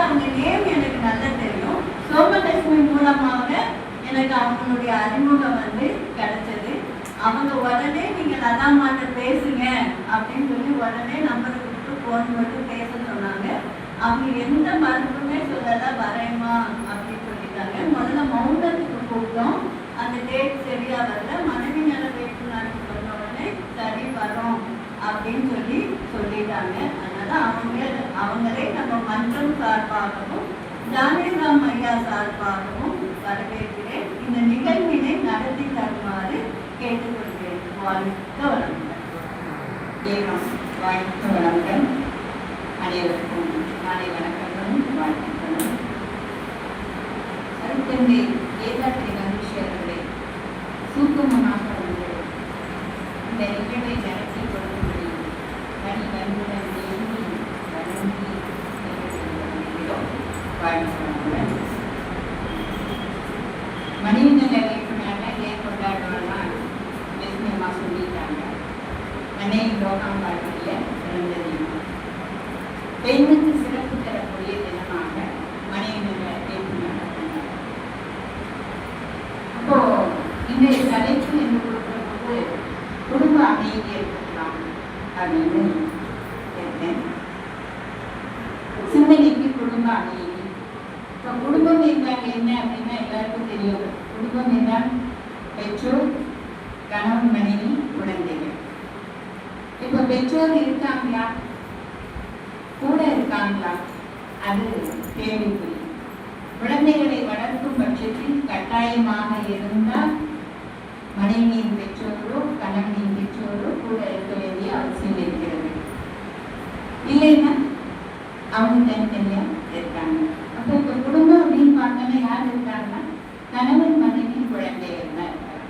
அவங்க நேம் எனக்கு நல்லா தெரியும். சோமலட்சுமி மூலமாக எனக்கு அவங்களுடைய அறிமுகம் கிடைச்சது. அவங்க உடனே நீங்கள் லதாமாட்ட பேசுங்க அப்படின்னு சொல்லி உடனே நம்பரை கொடுத்து ஃபோன் போட்டு பேச சொன்னாங்க. அவங்க எந்த மருந்துமே சொல்லலை, வரேம்மா அப்படின்னு சொல்லிட்டாங்க. முதல்ல மௌனத்துக்கு கூப்பிட்டோம், அந்த டேட் சரியா வரல. மனைவி நல வேட்புநாட்டு சொன்ன உடனே சரி வரோம் அப்படின்னு சொல்லிட்டாங்க. அதனால அவங்களே நம்ம மன்றம் சார்பாகவும் ஜானகிராம் ஐயா சார்பாகவும் வரவேற்கிறேன். இந்த நிகழ்வினை நடத்தி தருமாறு கேட்டுக்கொள்கிறேன். வாழ்க வளமுடன். வாழ்க வளமுடன். அனைவருக்கும் மாலை வணக்கங்களும் வாழ்த்துக்களும். கருத்தந்தை ஏதாத்திரி மகிழ்ச்சி அவர்களை சுருக்கமாக இந்த நிகழ்வை நடத்தி கொடுக்கும்படி பணி வந்துடன் வேண்டி வழங்கி வாழ்க வளமுடன். மனிதநல வேட்புநாள ஏன் கொண்டாடுவோம்னா லட்சுமியம்மா சொல்லிட்டாங்க. அன்னை லோகாம்பாளுடைய பிறந்த தினம், பெண்ணுக்கு சிறப்பு தரக்கூடிய தினமாக மனிதநல வேட்புநாள கொண்டாடுறோம். அப்போ இன்றைய தலைப்பு என்று கொடுக்கும்போது குடும்ப அமைதி ஏற்படலாம் அப்படின்னு கேட்டேன். சிந்தனைக்கு குடும்ப அமைதி. இப்போ குடும்பம் என்றால் என்ன அப்படின்னா எல்லாருக்கும் தெரியும். குடும்பம் என்றால் பெற்றோர், கணவன், மனைவி, குழந்தைகள். இப்போ பெற்றோர் இருக்காங்களா, கூட இருக்காங்களா, அது கேள்விக்குறி. குழந்தைகளை வளர்க்கும் பட்சத்தில் கட்டாயமாக இருந்தால் மனைவியின் பெற்றோரோ கணவனின் பெற்றோரோ கூட இருக்க வேண்டிய அவசியம் இருக்கிறது. இல்லைன்னா அவங்க தனித்தனியா இருக்காங்க. அப்போ இப்போ குடும்பம் அப்படின்னு பார்த்தோன்னா யார் இருக்காங்கன்னா கணவன், மனைவி, குழந்தைகள் தான் இருக்காங்க.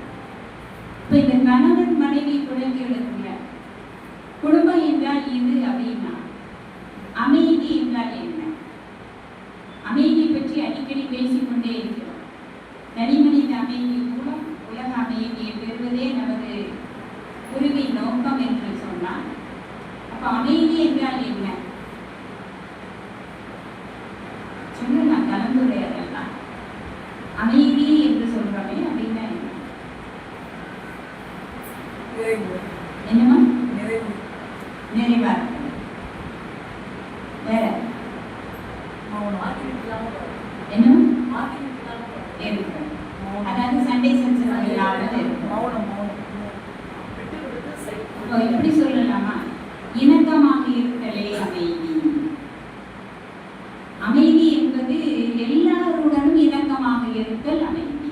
இப்போ இந்த கணவன், மனைவி, குழந்தைகளுக்குள்ள குடும்பம் என்றால் இது அப்படின்னா அமைதி என்றால் என்ன? அமைதி பற்றி அடிக்கடி பேசிக்கொண்டே இருக்கிறோம். தனிமனித அமைதி மூலம் உலக அமைதியை பெறுவதே நமது குருவி நோக்கம் என்று சொன்னார். அப்ப அமைதி என்றால் என்ன? சொல்லலாம், கலந்துரையாடலாம். அமைதி என்று சொல்றோமே அப்படின்னா என்ன? என்னமா? நிறைவா இருக்கு. வேற என்னமா? அதாவது சண்டை சச்சரவு இல்லாமல் இருக்கும். எப்படி சொல்லலாமா? இணக்கமாக இருத்தலே அமைதி. அமைதி என்பது எல்லாருடனும் இணக்கமாக இருத்தல் அமைதி.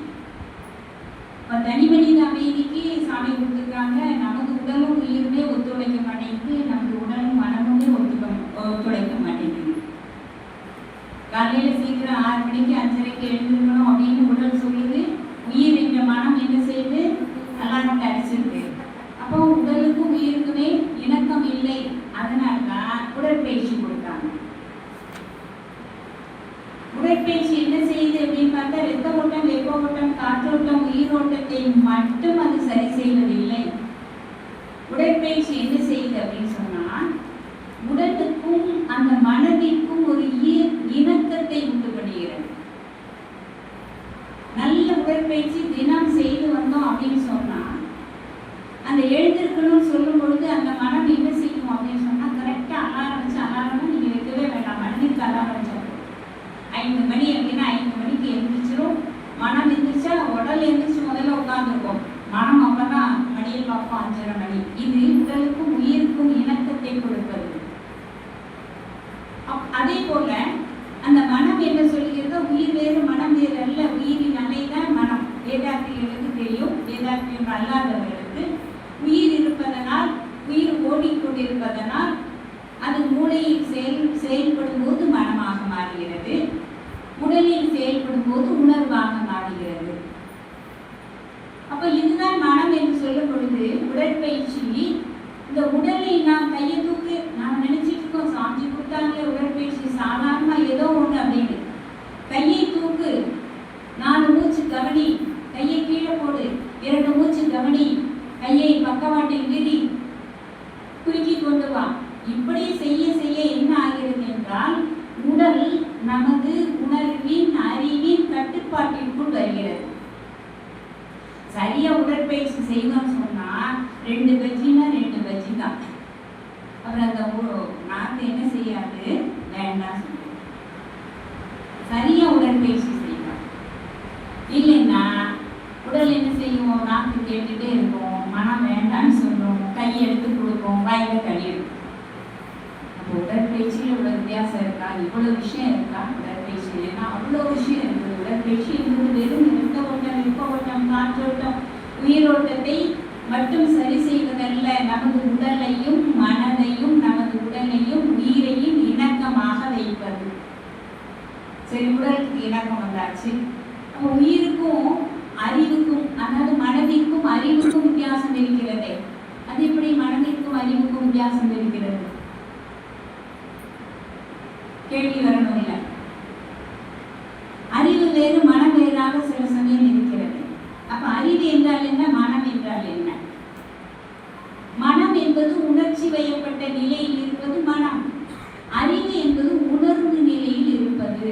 தனி மனித அமைதிக்கு சாமி கொடுத்துருக்காங்க. நமது உடலும் உயிருமே ஒத்துழைக்க மாட்டேங்குது, நமது உடலும் மனமுமே ஒத்துழைக்க மாட்டேங்குது. காலையில சீக்கிரம் 6 மணிக்கு 5:30க்கு எழுந்திருக்கணும் அப்படின்னு உடல் சொல்லுது. உயிர் என்ற மனம் என்ன செய்யுது? அலாரம் அடிச்சிருக்கு. அப்போ உடலுக்கும் உயிருக்குமே இணக்கம் இல்லை. அதனால்தான் உடற்பயிற்சி கொடுத்தாங்க. உடற்பயிற்சி என்ன செய்யுது அப்படின்னு பார்த்தா ரத்த ஓட்டம், வெப்ப ஓட்டம், காற்றோட்டம், உயிரோட்டத்தை மட்டும் அது சரி செய்வதில்லை. உடற்பயிற்சி என்ன செய்யுது அப்படின்னு சொன்னா உடலுக்கும் அந்த மனதிற்கும் ஒரு இணக்கத்தை உண்டு பண்ணுகிறது. நல்ல உடற்பயிற்சி தினம் செய்து வந்தோம் அப்படின்னு சொன்னா அந்த எழுந்திருக்கணும்னு சொல்லும் பொழுது அந்த மனம் என்ன செய்யும் அப்படின்னு சொன்னா கரெக்டா அலாரம் வச்சு, அலாரம் நீங்க வைக்கவே வேண்டாம், மனதிற்கு அலாரம் வச்சா 5 மணி அப்படின்னா 5 மணிக்கு எழுந்திரிச்சிடும். மனம் எந்திரிச்சா உடல் எந்திரிச்சு முதல்ல உட்கார்ந்துருக்கும். மனம் அப்பதான் மணியில் பார்ப்போம் 5:30 மணி. இது உடலுக்கும் உயிருக்கும் இணக்கத்தை கொடுப்பது. அதே போல அந்த மனம் என்ன சொல்லுகிறதோ உயிர் வேறு மனம் வேறு அல்ல. உயிரின் அலைதான் மனம். வேதாத்திரிகளுக்கு தெரியும். வேதாத்திரியம் அல்லாதவர்களுக்கு உயிர் இருப்பதனால், உயிர் ஓடிக்கொண்டிருப்பதனால் அது மூளையில் செயல்படும் போது மனமாக மாறுகிறது, உடலில் செயல்படும் போது உணர்வாக மாறுகிறது. அப்ப இதுதான் மனம் என்று சொல்லும் பொழுது உடற்பயிற்சி. இந்த உடலை நாம் கையை தூக்கு, நாம் நினைச்சிட்டு இருக்கோம் சாஞ்சி கொடுத்தாங்களே உடற்பயிற்சி சாதாரணமா ஏதோ ஒண்ணு அப்படின்னு. கையை தூக்கு, 4 மூச்சு கவனி, கையை கீழே போடு, 2 மூச்சு கவனி, கையை பக்கவாட்டில் விரி, குறுக்கி கொண்டு வா. இப்படி செய்ய செய்ய என்ன ஆகிறது செய்தோம்னு சொன்னா 2 பஜ்ஜின்னா 2 பஜ்ஜி தான். அப்புறம் அந்த நாக்கு என்ன செய்யாது, வேண்டாம் சொல்லுவோம். சரியா உடற்பயிற்சி செய்யலாம். இல்லைன்னா உடல் என்ன செய்யும், நாக்கு கேட்டுட்டே இருக்கும், மனம் வேண்டான்னு சொல்லும், கையை எடுத்து கொடுக்கும், வாயில கழியும். அப்போ உடற்பயிற்சியில் இவ்வளோ வித்தியாசம் இருக்கா, இவ்வளோ விஷயம் இருக்கா? உடற்பயிற்சியில்னா அவ்வளோ விஷயம் இருக்குது. உடற்பயிற்சி என்பது வெறும் இரத்த ஓட்டம், வெப்ப ஓட்டம், காற்றோட்டம், உயிரோட்டத்தை மட்டும் சரி செய்வதல்ல, நமது உடலையும் மனதையும் நமது உடலையும் உயிரையும் இணக்கமாக வைப்பது. சரி, உடலுக்கு இணக்கம் வந்தாச்சு. அப்போ உயிருக்கும் அறிவுக்கும், அதாவது மனதிற்கும் அறிவுக்கும் வித்தியாசம் இருக்கிறதே. அது எப்படி மனதிற்கும் அறிவுக்கும் வித்தியாசம் இருக்கிறது? கேள்வி வரணும் இல்லை? அறிவு வேறு மனம் வேறாக சில சமயம் இருக்கிறது. அப்ப அறிவு என்றால் என்ன, மனம் என்றால் என்ன? மனம் என்பது உணர்ச்சி வயப்பட்ட நிலையில் இருப்பது மனம். அறிவு என்பது உணர்வு நிலையில் இருப்பது.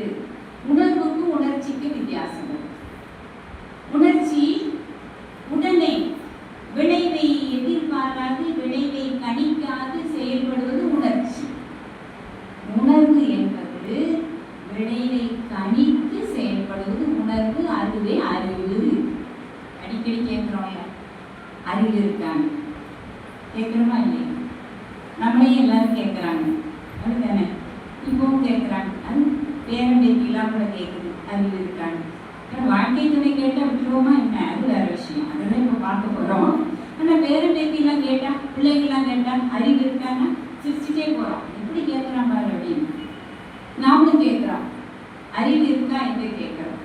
உணர்வுக்கு உணர்ச்சிக்கு வித்தியாசம். உணர்ச்சி உடனே விளைவை எதிர்பாராது, விளைவை கணிக்காது செயல்படுவது உணர்ச்சி. உணர்வு என்பது விளைவை கணித்து செயல்படுவது உணர்வு. அதுவே அறிவு. அடிக்கடி கேட்கிறோம், அறிவு இருக்காங்க, கேட்கிறோமா இல்லையா? நம்மளையும் எல்லாரும் கேட்குறாங்க, அதுதானே? இப்பவும் கேட்குறாங்க. அது பேரம்பேத்திலாம் கூட கேட்குது, அறிவு இருக்காங்க. வாழ்க்கை துணை கேட்டால் விட்டுருவோமா என்ன? அது வேற விஷயம், அதெல்லாம் இப்போ பார்க்க போகிறோம். ஆனால் பேரம்பேத்திலாம் கேட்டால், பிள்ளைகள்லாம் கேட்டால் அறிவு இருக்கான்னா சிரிச்சுட்டே போகிறோம். எப்படி கேட்குறான் பாரு அப்படின்னு. நாமளும் கேட்குறோம், அறிவு இருக்கா என்று கேட்குறோம்.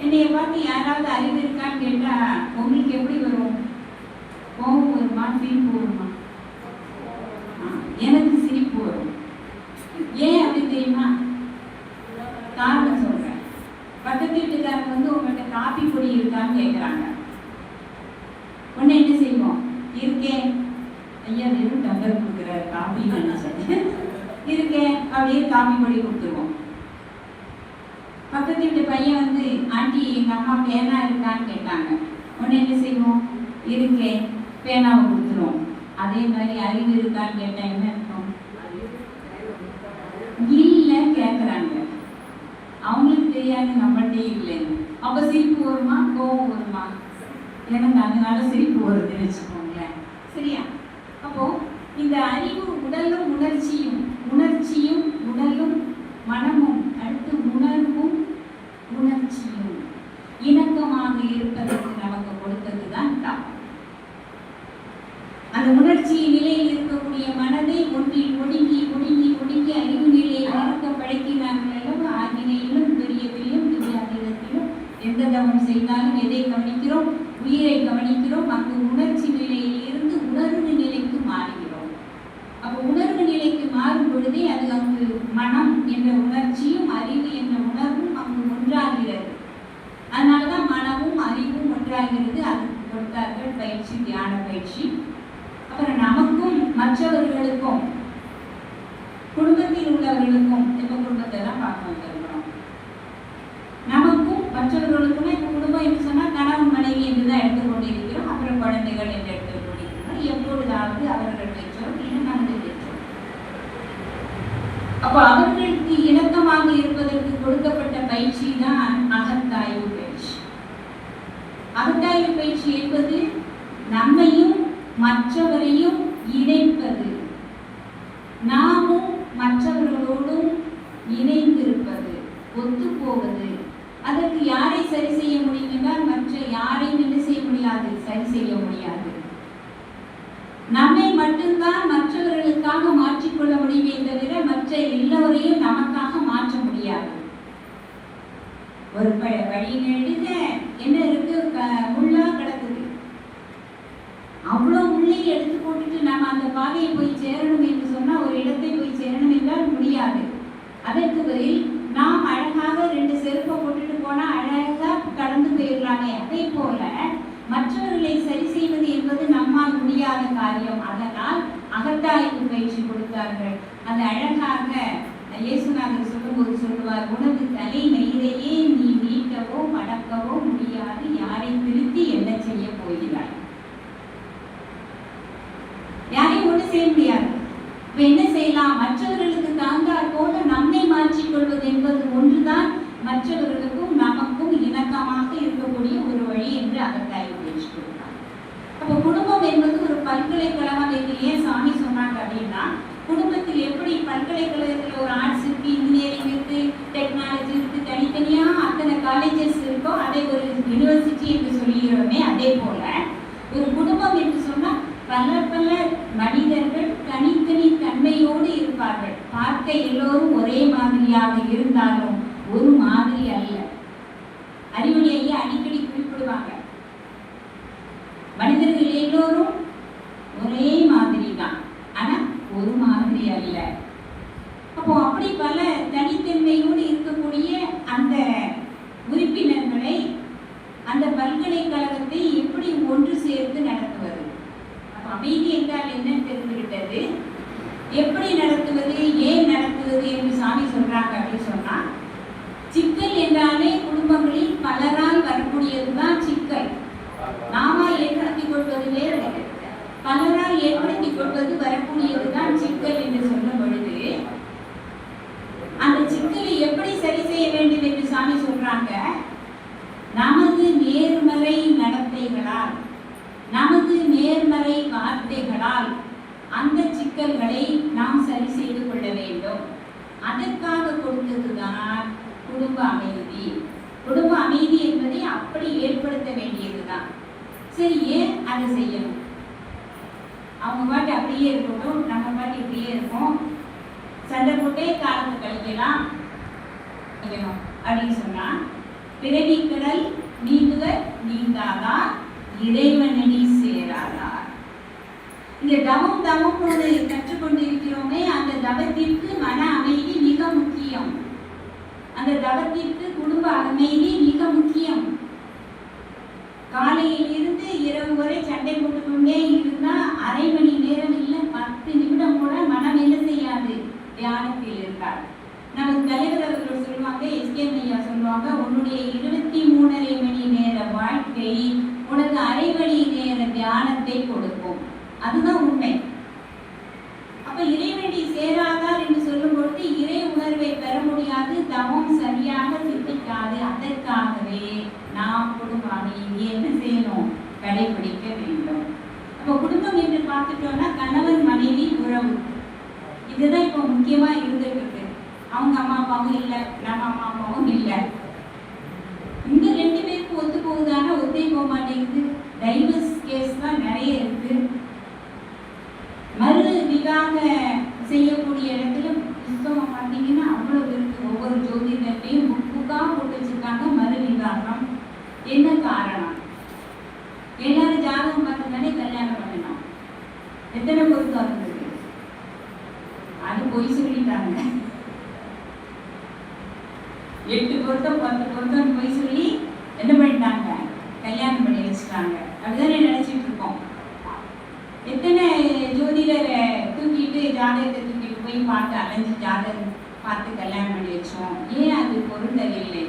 என்னைய பார்த்து யாராவது அறிவு இருக்கான்னு கேட்டால் உங்களுக்கு எப்படி வரும்? கோபம் வருமா, சிரிப்பு வருமா? எனக்கு சிரிப்பு வரும். ஏன் அப்படி தெரியுமா? காரணம் சொல்றேன். பக்கத்து வீட்டுக்காரங்க வந்து உங்கள்கிட்ட காப்பி பொடி இருக்கான்னு கேட்குறாங்க. உடனே என்ன செய்வோம்? இருக்கேன். ஐயா வெறும் டம்ளர் கொடுக்குறாரு, காப்பி நினைச்சேன். இருக்கேன் அப்படியே காப்பி பொடி கொடுத்துருவோம். பக்கத்து வீட்டு பையன் வந்து ஆண்டி எங்கள் அம்மா பேனா இருக்கான்னு கேட்டாங்க. உடனே என்ன செய்வோம்? இருக்கேன், பேனாவை கொடுத்துருவோம். அதே மாதிரி அறிவு இருக்கான்னு கேட்டால் என்ன இருக்கும்? இல்லை கேட்குறாங்க. அவங்களுக்கு தெரியாது நம்மள்டே இல்லைன்னு. அப்போ சிரிப்பு வருமா, கோபம் வருமா? எனக்கு அதனால சிரிப்பு வருதுன்னு வச்சுக்கோங்களேன். சரியா? அப்போ இந்த அறிவு உடலும் உணர்ச்சியும், உணர்ச்சியும் உடலும் மனமும், அடுத்து உணர்வும் உணர்ச்சியும் இணக்கமாக இருப்பதற்கு நமக்கு கொடுத்தது தான் தாக்கம். அந்த உணர்ச்சி நிலையில் இருக்கக்கூடிய மனதை ஒன்றில் ஒடுங்கி ஒடுங்கி ஒடுங்கி அறிவு நிலையை வளர்க்க பழக்கினார்கள் அல்லவா? ஆகினையிலும் பெரிய பெரியும் திவ்யாதிடத்திலும் எந்த தவம் செய்தாலும் எதை கவனிக்கிறோம்? உயிரை கவனிக்கிறோம். அங்கு உணர்ச்சி நிலையில் இருந்து உணர்வு நிலைக்கு மாறுகிறோம். அப்போ உணர்வு நிலைக்கு மாறும் பொழுதே அது அங்கு மனம் என்ற உணர்ச்சியும் அறிவு என்ற உணர்வும் அங்கு ஒன்றாகிறது. அதனாலதான் மனமும் அறிவும் ஒன்றாகிறது. அதுக்கு கொடுத்தார்கள் பயிற்சி, தியான பயிற்சி. அப்புறம் நமக்கும் மற்றவர்களுக்கும், குடும்பத்தில் உள்ளவர்களுக்கும், இப்போ குடும்பத்தை தான் பார்க்க வந்திருக்கிறோம். நமக்கும் மற்றவர்களுக்குமே இப்போ குடும்பம் என்று சொன்னால் கணவன் மனைவி என்று தான் எடுத்துக்கொண்டிருக்கிறோம். அப்புறம் குழந்தைகள் என்று எடுத்துக்கொண்டிருக்கிறோம். எப்பொழுதாவது அவர்கள் பெற்றோர், இன்னும் நமது பெற்றோர். அப்போ அவர்களுக்கு இணக்கமாக இருப்பதற்கு கொடுக்கப்பட்ட பயிற்சி தான் அகத்தாய்வு பயிற்சி. அகத்தாய்வு பயிற்சி என்பது நம்மையும் மற்றவரையும் இணைப்பது, நாமும் மற்றவர்களோடும் இணைந்திருப்பது, ஒத்து போவது. அதற்கு யாரை சரி செய்ய முடியும் என்றால் மற்ற யாரையும் என்ன செய்ய முடியாது, சரி செய்ய முடியாது. நம்மை மட்டும்தான் மற்றவர்களுக்காக மாற்றிக்கொள்ள முடியுமே தவிர மற்ற எல்லோரையும் நமக்காக மாற்ற முடியாது. ஒரு வழி நெடுக என்ன இருக்கு, முள்ளா கிடக்குது. அவ்வளோ முள்ளை எடுத்து போட்டுட்டு நம்ம அந்த பாதையை போய் சேரணும் என்று சொன்னால், ஒரு இடத்தை போய் சேரணும் என்றால் முடியாது. அதற்கு பதில் நாம் அழகாக 2 செருப்பை போட்டுட்டு போனால் அழகாக கடந்து போயிடலாமே. அதே போல மற்றவர்களை சரி செய்வது என்பது நம்மால் முடியாத காரியம். அதனால் அகத்தாய்வு பயிற்சி கொடுத்தார்கள். அது அழகாக இயேசுநாதர் சொல்லும்போது சொல்லுவார், உனது தலை மயிரையே நீ மீட்டவோ மடக்கவோ முடியாது, யாரை திருத்தி என்ன செய்ய போ எல்லோரும் ஒரே மாதிரியாக இருந்தாலும் ஒரு மாதிரி அல்ல. அறிவொளி ஐயா அடிக்கடி குறிப்பிடுவாங்க, மனிதர்கள் எல்லோரும் ஒரே மாதிரி தான், ஆனா ஒரு மாதிரி அல்ல. அப்போ அப்படி பல தனித்தன்மையோடு இருக்கக்கூடிய அந்த உறுப்பினர்களை அந்த பல்கலைக்கழகத்தை எப்படி ஒன்று சேர்த்து நடத்துவது? அப்போ அமைதி என்றால் என்னன்னு தெரிந்துவிட்டது. எப்படி நடத்துவது, ஏன் நடத்துவது என்று சாமி சொல்றாங்க அப்படின்னு சொன்னா, சிக்கல் என்றாலே குடும்பங்களில் பலரால் வரக்கூடியதுதான் சிக்கல். நாம ஏற்படுத்திக் கொள்வது வேறு, பலரால் ஏற்படுத்திக் கொள்வது வரக்கூடியதுதான் சிக்கல் என்று சொல்லும் பொழுது, அந்த சிக்கலை எப்படி சரி செய்ய வேண்டும் என்று சாமி சொல்றாங்க. நமது நேர்மறை நடத்தைகளால், நமது நேர்மறை வார்த்தைகளால் அந்த சிக்கல்களை நாம் சரி செய்து கொள்ள வேண்டும். அதற்காக கொடுத்ததுதான் குடும்ப அமைதி. குடும்ப அமைதி என்பதை அப்படி ஏற்படுத்த வேண்டியதுதான். சரி, ஏன் அதை செய்யணும்? அவங்க பாட்டு அப்படியே இருக்கட்டும், நம்ம பாட்டு இப்படியே இருக்கும், சண்டை போட்டே காலத்தை கழிக்கலாம் அப்படின்னு சொன்னா, பிறவி கடல் நீந்துவர் நீந்தாதார் இறைவனடி சேராதார். இந்த தவம் தவம்னு கற்றுக்கொண்டு இருக்கிறோமே, அந்த தவத்திற்கு மன அமைதி மிக முக்கியம். அந்த தவத்திற்கு குடும்ப அமைதி மிக முக்கியம். காலையில் இருந்து இரவு வரை சண்டை போட்டுக்கொண்டே இருந்தா அரை மணி நேரம் இல்லை 10 நிமிடம் கூட மனம் என்ன செய்யாது, தியானத்தில் இருக்கார். நமது தலைவர் அவர்கள் சொல்லுவாங்க, எஸ்கே ஐயா சொல்லுவாங்க, உன்னுடைய 23.5 மணி நேர வாழ்க்கை உனக்கு அரை மணி நேர தியானத்தை கொடுக்கும். அதுதான் உண்மை. அப்ப இறைவனடி சேராதார் என்று சொல்லும் பொழுது இறை உணர்வை பெற முடியாது, தவம் சரியாக சித்திக்காது. அதற்காகவே நாம் குடும்ப அமைதி என்ன செய்யணும், கடைபிடிக்க வேண்டும். அப்ப குடும்பம் என்று பார்த்துட்டோம்னா கணவன் மனைவி உறவு, இதுதான் இப்போ முக்கியமா இருந்துட்டு இருக்கு. அவங்க அம்மா அப்பாவும் இல்லை, நம்ம அம்மா அப்பாவும் இல்லை. இந்த 2 பேருக்கும் ஒத்து போகுதானா ஒத்தே போக மாட்டேங்குது. டைவர்ஸ் கேஸ் தான் நிறைய இருக்கு. மறு விவாக செய்யக்கூடிய இடத்துல புத்தகம் பார்த்தீங்கன்னா அவ்வளவு இருக்கு. ஒவ்வொரு ஜோதிடத்தையும் புக்காக போட்டு வச்சிருக்காங்க மறு விவாகம். என்ன காரணம்? எல்லாரும் ஜாதகம் பார்த்து தானே கல்யாணம் பண்ணணும். எத்தனை பொருத்தம் இருந்தது? அது பொய் சொல்லிட்டாங்க. 8 பொருத்தம் 10 பொருத்தம் பொய் சொல்லி என்ன பண்ணிட்டாங்க, கல்யாணம் பண்ணி வச்சுட்டாங்க. அப்படிதானே நினைச்சிட்டு இருக்கோம். எத்தனை ஜோதிடரை தூக்கிட்டு ஜாதகத்தை தூக்கிட்டு போய் பார்த்து அலைஞ்சு ஜாதகம் பார்த்து கல்யாணம் பண்ணி வச்சோம். ஏன் அது பொருந்தவில்லை?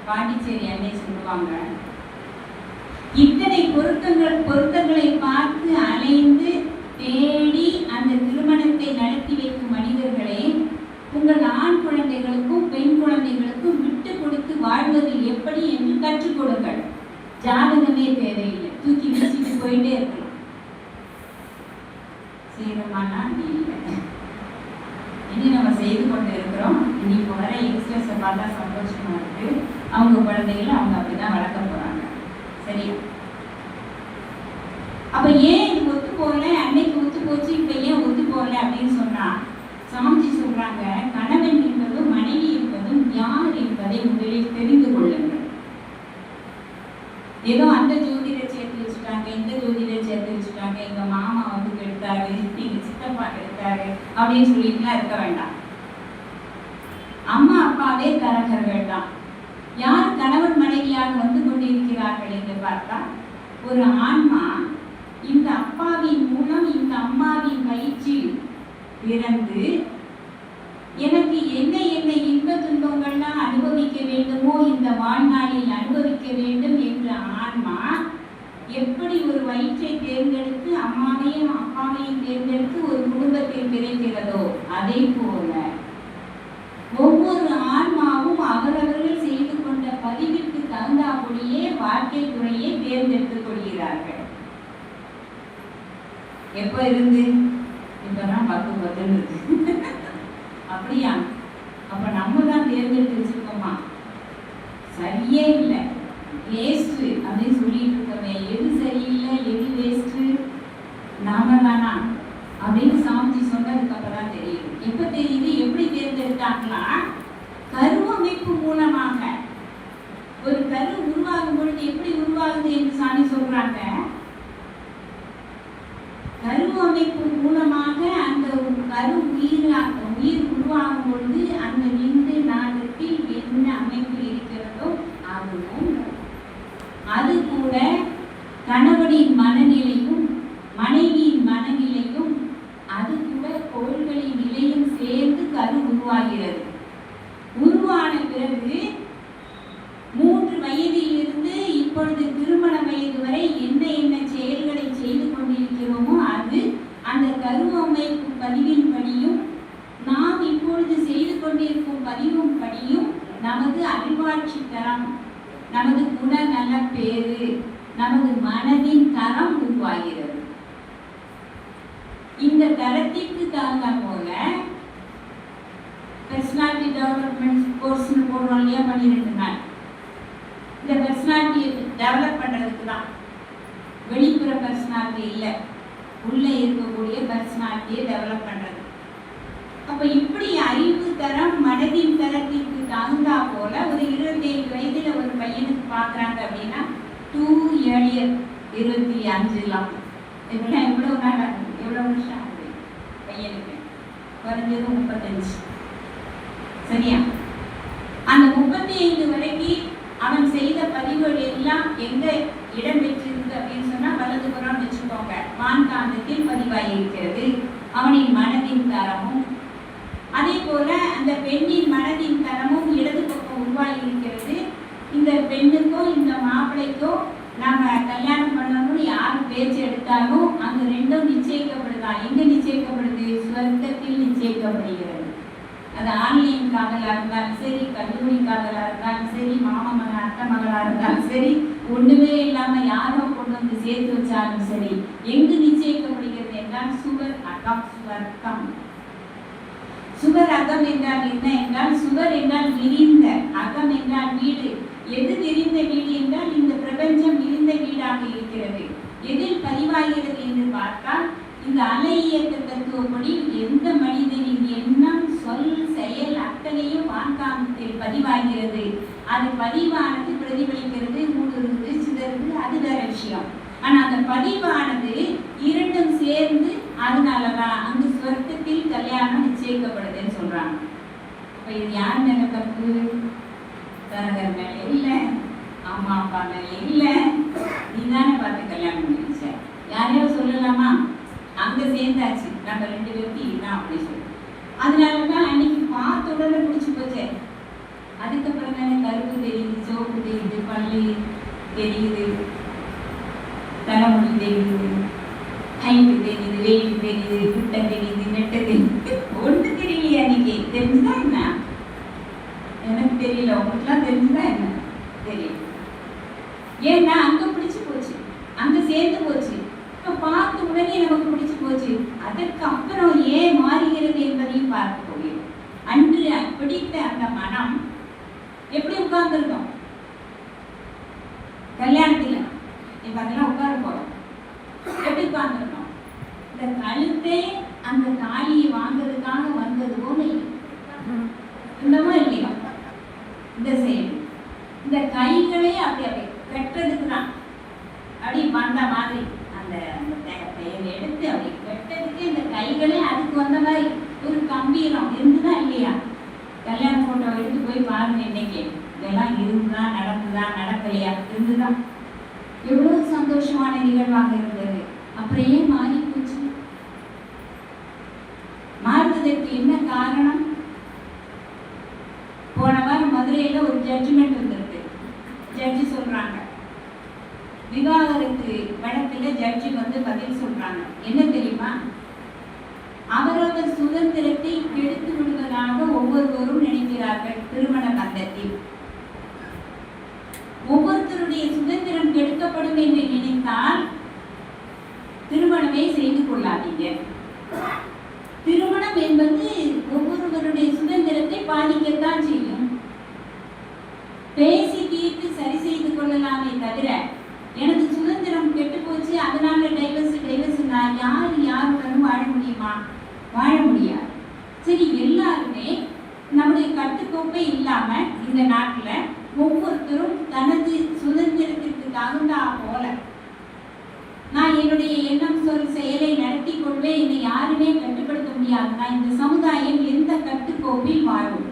பாண்டிச்சேரி அன்னை சொல்லுவாங்க, இத்தனை பொருத்தங்களை பார்த்து அலைந்து தேடி அந்த திருமணத்தை நடத்தி வைக்கும் மனிதர்களே, உங்கள் ஆண் குழந்தைகளுக்கும் பெண் குழந்தைகளுக்கும் விட்டு கொடுத்து வாழ்வது எப்படி என்று கற்றுக் கொடுங்கள். ஜாதகமே தேவையில்லை, தூக்கி வீசிட்டு போயிட்டே இருக்கலாம். செய்யணுமானா இனி நம்ம செய்து கொண்டு இருக்கிறோம். இன்னைக்கு வர யங்ஸ்டர்ஸை பார்த்தா சந்தோஷமா இருக்கு. அவங்க குழந்தைகளை அவங்க அப்படிதான் வளர்க்க போறாங்க. சரியா? அப்ப ஏன் இது ஒத்து போகல, அன்னைக்கு ஒத்து போச்சு, இப்ப ஏன் ஒத்து போகல அப்படின்னு சொன்னா, சாமிஜி சொல்றாங்க, கணவன் என்பதும் மனைவி என்பதும் யார் என்பதை முதலில் தெரிந்து கொள்ளுங்கள். ஏதோ அந்த ஜோதிடர் சேர்த்து வச்சுட்டாங்க, இந்த ஜோதிடர் சேர்த்து வச்சுட்டாங்க, எங்க மாமா வந்து கெடுத்தாரு, எங்க சித்தப்பா கெடுத்தாரு அப்படின்னு சொல்லிட்டுலாம் இருக்க வேண்டாம். அம்மா அப்பாவே தரகர்கள் தான். யார் கணவன் மனைவியாக வந்து கொண்டிருக்கிறார்கள் என்று பார்த்தா, ஒரு ஆன்மா இந்த அப்பாவின் மூலம் இந்த அம்மாவின் வயிற்றில் பிறந்து எனக்கு என்ன என்ன இன்ப துன்பங்கள்லாம் அனுபவிக்க வேண்டுமோ இந்த வாழ்நாளில் அனுபவிக்க வேண்டும் என்ற ஆன்மா எப்படி ஒரு வயிற்றை தேர்ந்தெடுத்து அம்மாவையும் அப்பாவையும் தேர்ந்தெடுத்து ஒரு குடும்பத்தில் பிறக்கிறதோ அதே போல ஒவ்வொரு ஆன்மாவும் அவரவர்கள் செய்து கொண்ட பதிவிற்கு தகுந்தாபடியே வாழ்க்கை துறையை தேர்ந்தெடுத்துக் கொள்கிறார்கள். எப்ப இருந்து இப்பதான் 10 இருக்கு. அப்படியா? அப்ப நம்ம தான் தேர்ந்தெடுத்து வச்சிருக்கோமா? சரியே இல்லை, வேஸ்ட் அப்படின்னு சொல்லிட்டு இருக்கோமே. எது சரியில்லை, எது வேஸ்ட், நாம தானா அப்படின்னு சாமிஜி சொன்னதுக்கு அப்புறம் தான் தெரியுது. எப்ப தெரியுது, எப்படி தெரியுது நடக்குது என்று சாமி சொல்றாங்க. கரு அமைப்பு மூலமாக அந்த கரு உயிர் உருவாகும் பொழுது அந்த விந்து நாளத்தில் என்ன அமைப்பு இருக்கிறதோ அதுவும் அது கூட கணவனின் மனநிலையும் மனைவியின் மனநிலையும் அது கூட கோள்களின் நிலையும் சேர்ந்து கரு உருவாகிறது. உருவான பிறகு 3 வயதிலிருந்து இப்பொழுது திருமண வயது வரை என்ன என்ன செயல்களை செய்து கொண்டிருக்கிறோமோ அது அந்த கருவமைப்பு பதிவின்படியும் நாம் இப்பொழுது செய்து கொண்டிருக்கும் பதிவும் படியும் நமது அறிவாட்சி தரம், நமது குணநல பேரு, நமது மனதின் தரம் உருவாகிறது. இந்த தரத்திற்கு தகுந்த போல பர்சனாலிட்டி டெவலப்மெண்ட் கோர்ஸ்னு போடுறோம் இல்லையா, 12 நாள். இந்த பர்சனாலிட்டியை டெவலப் பண்ணுறதுக்கு தான், வெளிப்புற பர்சனாலிட்டி இல்லை, உள்ளே இருக்கக்கூடிய பர்சனாலிட்டியை டெவலப் பண்ணுறது. அப்போ இப்படி அறிவு தரம் மனதின் தரத்திற்கு தகுந்தா போல ஒரு 27 வயதில் ஒரு பையனுக்கு பார்க்குறாங்க அப்படின்னா 2 இயர் 25 இதெல்லாம் எவ்வளோ நாள் ஆகுது, எவ்வளோ வருஷம் ஆகுது பையனுக்கு? குறைஞ்சது 35. சரியா? அந்த 35 வரைக்கும் அவன் செய்த பதிவுகள் எல்லாம் எங்க இடம் பெற்றிருக்கு அப்படின்னு சொன்னா வலதுபுறம் வச்சுக்கோங்க, வான்காந்தத்தில் பதிவாயிருக்கிறது அவனின் மனதின் தரமும். அதே போல அந்த பெண்ணின் மனதின் தரமும் இடது பக்கம் உருவாகி இருக்கிறது. இந்த பெண்ணுக்கோ இந்த மாப்பிள்ளைக்கோ நாம கல்யாணம் பண்ணணும்னு யார் பேச்சு எடுத்தாலும் அங்க ரெண்டும் நிச்சயிக்கப்படுதா? எங்க நிச்சயிக்கப்படுது? சொர்க்கத்தில் நிச்சயிக்கப்படுகிறது. அது ஆன்லைன் காதலா இருந்தாலும் சரி, கல்லூரி காதலா இருந்தாலும் சரி, மாமா மகன் அத்தை மகளா இருந்தாலும் சரி, ஒண்ணுமே இல்லாம யாரோ கொண்டு வந்து சேர்த்து வச்சாலும் சரி, எங்கு நிச்சயிக்கப்படுகிறது என்றால் சுவர் அகம் சுவர்க்கம். சுவர் அகம் என்றால் என்ன என்றால், சுவர் என்றால் விரிந்த, அகம் என்றால் வீடு. எது விரிந்த வீடு என்றால் இந்த பிரபஞ்சம் விரிந்த வீடாக இருக்கிறது. எதில் பதிவாகிறது என்று பார்த்தால் இந்த அலை இயக்க தத்துவப்படி எந்த மனிதனின் எண்ணம் சொல் செயல் அத்தனையும் வான்காந்தத்தில் பதிவாகிறது. அது பதிவானது பிரதிபலிக்கிறது, ஊடுருது, சிதறுது, அது வேற விஷயம். ஆனா அந்த பதிவானது இரண்டும் சேர்ந்து அதனாலதான் அந்த சொர்க்கத்தில் கல்யாணம் நிச்சயிக்கப்படுதுன்னு சொல்றாங்க. இப்ப இது யார் மேல தப்பு? தரகர் மேல இல்ல, அம்மா அப்பா மேல இல்ல, நீதானே பார்த்து கல்யாணம் பண்ணிருச்ச. யாரையோ சொல்லலாமா? அங்க சேர்ந்தாச்சு, நம்ம 2 பேருக்கு இதுதான் அப்படி சொல்லு. அதனாலதான் அன்னைக்கு பார்த்த உடனே பிடிச்சி போச்சு. அதுக்கப்புறம் தானே கருப்பு தெரியுது, சோப்பு தெரியுது, பல்லு தெரியுது, தலைமுடி தெரியுது, ஹைட்டு தெரியுது, வெயிட் தெரியுது, குட்டை தெரியுது, நெட்டை தெரியுது. ஒன்று தெரியலையா? அன்னைக்கு தெரிஞ்சுதா என்ன? எனக்கு தெரியல, உங்களுக்குலாம் தெரிஞ்சுதா என்ன? தெரியும். ஏன்னா அங்க பிடிச்சு போச்சு, அங்க சேர்ந்து போச்சு. பார்த்த உடனே நமக்கு பிடிச்சு போச்சு. அதற்கு அப்புறம் ஏன் மாறுகிறது என்பதையும் பார்க்க போகிறோம். அன்று பிடித்த அந்த மனம் எப்படி உட்கார்ந்துருந்தோம் கல்யாணத்துல? இப்ப அதெல்லாம் உட்கார போறோம். எப்படி உட்கார்ந்துருந்தோம்? இந்த கழுத்தே அந்த தாலியை வாங்குறதுக்காக வந்தது போல இருந்தோமா இல்லையா? இந்த செயல், இந்த கைகளே அப்படி அப்படி கட்டுறதுக்கு தான் அப்படி வந்த மாதிரி அந்த பெயர் எடுத்து அப்படி கெட்டதுக்கு இந்த கைகளே அதுக்கு வந்த மாதிரி ஒரு கம்பீரம் இருந்துதா இல்லையா? கல்யாண போட்டோ எடுத்து போய் பாருங்க இன்னைக்கு. இதெல்லாம் இருந்துதா, நடந்துதா, நடக்கலையா? இருந்துதான். எவ்வளவு சந்தோஷமான நிகழ்வாக இருந்தது. அப்புறம் ஏன் மாறி போச்சு? மாறுவதற்கு என்ன காரணம்? போன வாரம் மதுரையில ஒரு ஜட்ஜ்மெண்ட் வந்திருக்கு. ஜட்ஜி சொல்றாங்க, விவாகரத்து வழக்குல ஜட்ஜி பதில் சொல்றாங்க. என்ன தெரியுமா? அவரவர் சுதந்திரத்தை கெடுத்து விடுவதாக ஒவ்வொருவரும் நினைக்கிறார்கள். திருமண பந்தத்தில் ஒவ்வொருத்தருடைய சுதந்திரம் கெடுக்கப்படும் என்று நினைத்தால் திருமணமே செய்து கொள்ளாதீங்க. திருமணம் என்பது ஒவ்வொருவருடைய சுதந்திரத்தை பாதிக்கத்தான் செய்யும். பேசி தீர்த்து சரி செய்து கொள்ளலாமே தவிர எனது சுதந்திரம் கெட்டு போச்சு அதனால டைவர்ஸ் நான் யாருடனும் வாழ முடியுமா? வாழ முடியாது. சரி, எல்லாருமே நம்முடைய கட்டுக்கோப்பை இல்லாம இந்த நாட்டுல ஒவ்வொருத்தரும் தனது சுதந்திரத்திற்கு தகுந்தா போல நான் என்னுடைய எண்ணம் சொல் செயலை நடத்தி கொள்வேன். என்னை யாருமே கட்டுப்படுத்த முடியாது. நான் இந்த சமுதாயம் எந்த கட்டுக்கோப்பில் வாழும்?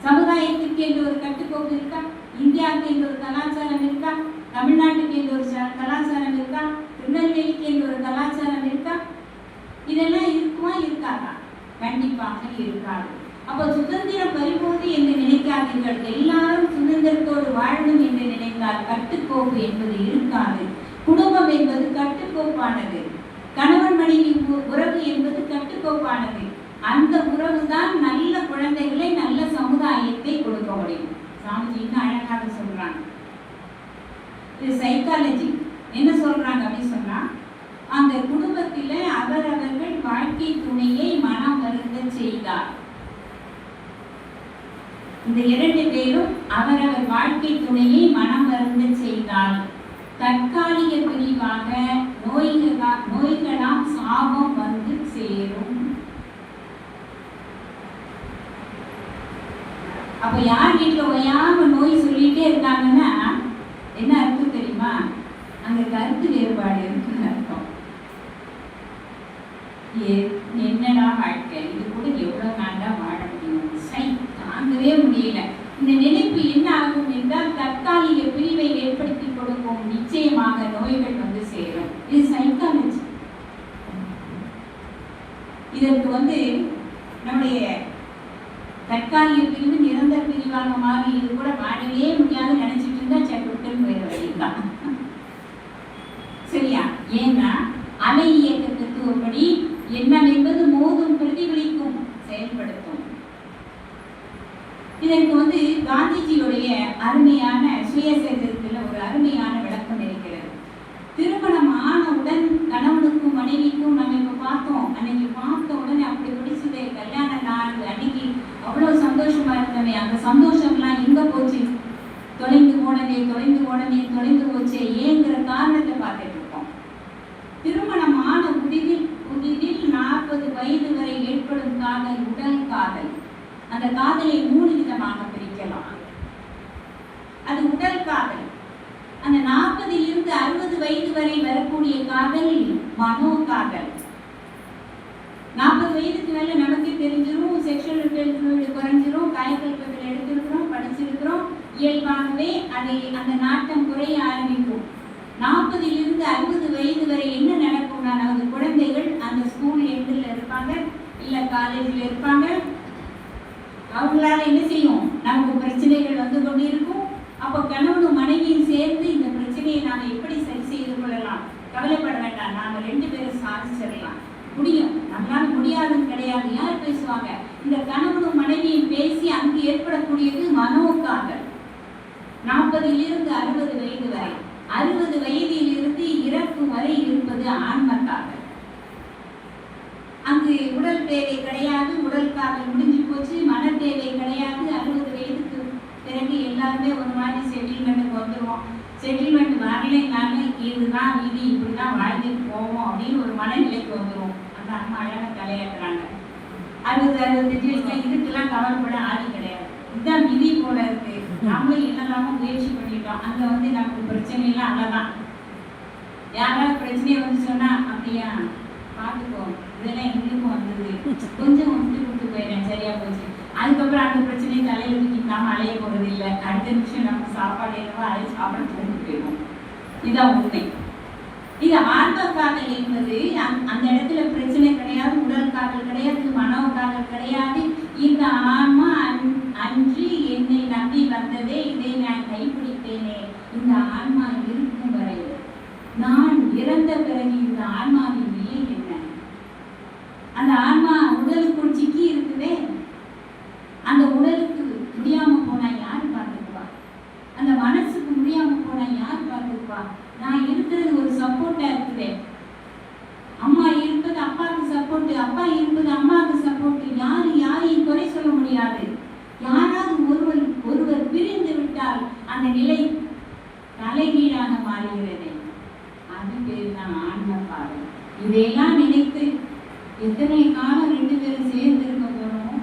சமுதாயத்துக்கு என்று ஒரு கட்டுக்கோப்பு இருக்கா? இந்தியாவுக்கு என்று ஒரு கலாச்சாரம் இருக்கா? தமிழ்நாட்டுக்கு என்று ஒரு கலாச்சாரம் இருக்கா? திருநெல்வேலிக்கு என்று ஒரு கலாச்சாரம் இருக்கா? இதெல்லாம் இருக்குமா இருக்காதா? கண்டிப்பாக இருக்காது. அப்போ சுதந்திரம் பறிபோது என்று நினைக்காதீர்கள். எல்லாரும் சுதந்திரத்தோடு வாழணும் என்று நினைத்தால் கட்டுக்கோப்பு என்பது இருக்காது. குடும்பம் என்பது கட்டுக்கோப்பானது. கணவன் மனைவி உறவு என்பது கட்டுக்கோப்பானது. அந்த உறவு தான் நல்ல குழந்தைகளை, நல்ல சமுதாயத்தை கொடுக்க முடியும். சாமிஜி இன்னும் அழகாக சொல்றாங்க. இது சைக்காலஜி என்ன சொல்றாங்க அப்படின்னு சொன்னா, அந்த குடும்பத்தில அவரவர்கள் வாழ்க்கை துணையை மனம் வருந்த செய்தார். இந்த 2 பேரும் அவரவர் வாழ்க்கை துணையை மனம் வருந்த செய்தால் தற்காலிக பிரிவாக நோய்களாம் சாபம் வந்து சேரும். அப்ப யார் வீட்டுல ஓயாம நோய் சொல்லிட்டே இருக்காங்கன்னா என்ன அர்த்தம் தெரியுமா? அங்க கருத்து வேறுபாடு இருக்குன்னு அர்த்தம். என்னடா வாழ்க்கை, இது கூட எவ்வளவு நாளா வாழ முடியும், தாங்கவே முடியல. இந்த நினைப்பு என்ன ஆகும் என்றால் தற்காலிக பிரிவை ஏற்படுத்தி கொடுக்கும். நிச்சயமாக நோய்கள் வந்து சேரும். இது சைக்காலஜி. இதற்கு நம்முடைய தற்காலிக பிரிவு நிரந்தர பிரிவாக மாறி இது கூட வாழவே முடியாது நினைச்சிட்டு இருந்தா சட்டுன்னு போயிட வேண்டியதுதான். சரியா? ஏன்னா அலை இயக்க தத்துவப்படி எண்ணம் என்பது மோதும், பிரதிபலிக்கும், செயல்படுத்தும். இதற்கு காந்திஜியுடைய அருமையான சுயசரித்திரத்தில் ஒரு அருமையான விளக்கம் இருக்கிறது. திருமணம் ஆனவுடன் கணவனுக்கும் மனைவிக்கும் நம்ம இப்ப பார்த்தோம். அன்னைக்கு பார்த்த உடனே அப்படி பிடிச்சதே கல்யாண நாள் அன்னைக்கு அவ்வளவு சந்தோஷமா இருந்தமே. அந்த சந்தோஷம்லாம் எங்க போச்சு? தொலைந்து போச்சே ஏங்கிற காரணத்தை பார்த்துட்டு இருக்கோம். திருமணம் ஆன புதிதில் 40 வயது வரை ஏற்படும் காதல் உடல் காதல். அந்த காதலை 3 விதமாக பிரிக்கலாம். அது உடல் காதல். அந்த 40 to 60 வயது வரை வரக்கூடிய காதல் மனோ காதல். 40 வயதுக்கு மேல நமக்கு தெரிஞ்சிரும், செக்ஷுவல் ஃப்ளூயிட் குறைஞ்சிரும், காயக்கல்பத்தில் எடுத்திருக்கிறோம், படிச்சிருக்கிறோம், இயல்பாகவே அதை அந்த நாட்டம் குறைய ஆரம்பிக்கும். 40 to 60 வயது வரை என்ன நடக்கும்னா, நமது குழந்தைகள் அந்த ஸ்கூல் எண்டில் இருப்பாங்க, இல்ல காலேஜில் இருப்பாங்க. அவங்களால என்ன செய்யும்? நமக்கு பிரச்சனைகள் வந்து கொண்டு இருக்கும். அப்போ கணவனும் மனைவியும் சேர்ந்து இந்த பிரச்சனையை நாம எப்படி சரி செய்து கொள்ளலாம்? கவலைப்பட வேண்டாம், நாம 2 பேரும் சாதிச்சிடலாம், முடியும். நம்மளால முடியாதுன்னு கிடையாது. யார் பேசுவாங்க? இந்த கணவனும் மனைவியும் பேசி அங்கு ஏற்படக்கூடியது மனோக்காதல். 40 to 60 வயது வரை, 60 வயதிலிருந்து இறப்பு வரை இருப்பது ஆன்மக்காதல். அங்கு உடல் தேவை கிடையாது, உடல் காதல் முடிஞ்சு போச்சு, மன தேவை கிடையாது. 60 வயதுக்கு பிறகு எல்லாருமே ஒரு மாதிரி செட்டில்மெண்ட்டுக்கு வந்துடுவோம். செட்டில்மெண்ட் வரலைனாலும் இதுதான் விதி, இப்படிதான் வாழ்ந்துட்டு போவோம் அப்படின்னு ஒரு மனநிலைக்கு வந்துடுவோம். அந்த அம்மா அழகாக தலையாட்டுறாங்க. 60-65 இதுக்கெல்லாம் கவலைப்பட ஆதி கிடையாது. இதுதான் விதி போல இருக்கு. நம்மளும் என்னெல்லாமோ முயற்சி பண்ணிட்டோம். அங்க நமக்கு பிரச்சனை எல்லாம் அங்கதான். யாராவது பிரச்சனையை சொன்னா, அப்படியா பார்த்துக்கோ, இதெல்லாம் எங்களுக்கும் வந்தது, கொஞ்சம் விட்டு போயிடுறேன், சரியா போச்சு. அதுக்கப்புறம் அந்த பிரச்சனையை தலையில தூக்கிக்காம அலைய போறது இல்லை. அடுத்த நிமிஷம் நமக்கு சாப்பாடு என்னவோ அதை சாப்பிட தூக்கி போயிடும். இதுதான் உண்மை. இது ஆன்ம காதல் என்பது அந்த இடத்துல பிரச்சனை கிடையாது, உடல் காதல் கிடையாது, மனோ காதல் கிடையாது. இந்த ஆன்மா அன்று என்னை நம்பி வந்ததே, இதை நான் கைப்பிடித்தேனே. இந்த ஆன்மா இருக்கும் வரை, நான் இறந்த பிறகு இந்த ஆன்மாவின் நிலை என்ன? அந்த ஆன்மா உடலுக்குள் சிக்கி இருக்குதே, அந்த உடலுக்கு முடியாம போனா யாரு பார்த்துக்குவா? அந்த மனசுக்கு முடியாம போனா யாரு பார்த்துக்குவா? நான் இருக்கிறது ஒரு சப்போர்ட்டா இருக்குதே. அம்மா இருப்பது அப்பாவுக்கு சப்போர்ட், அப்பா இருப்பது அம்மாவுக்கு சப்போர்ட். யாரையும் குறை சொல்ல முடியாது. யாராவது ஒருவர் பிரிந்து விட்டால் அந்த நிலை தலைகீழாக மாறுகிறது. அது பேர் தான் ஆன்ம காதல். இதையெல்லாம் நினைத்து எத்தனை காலம் 2 பேரும் சேர்ந்து இருக்க போறோம்,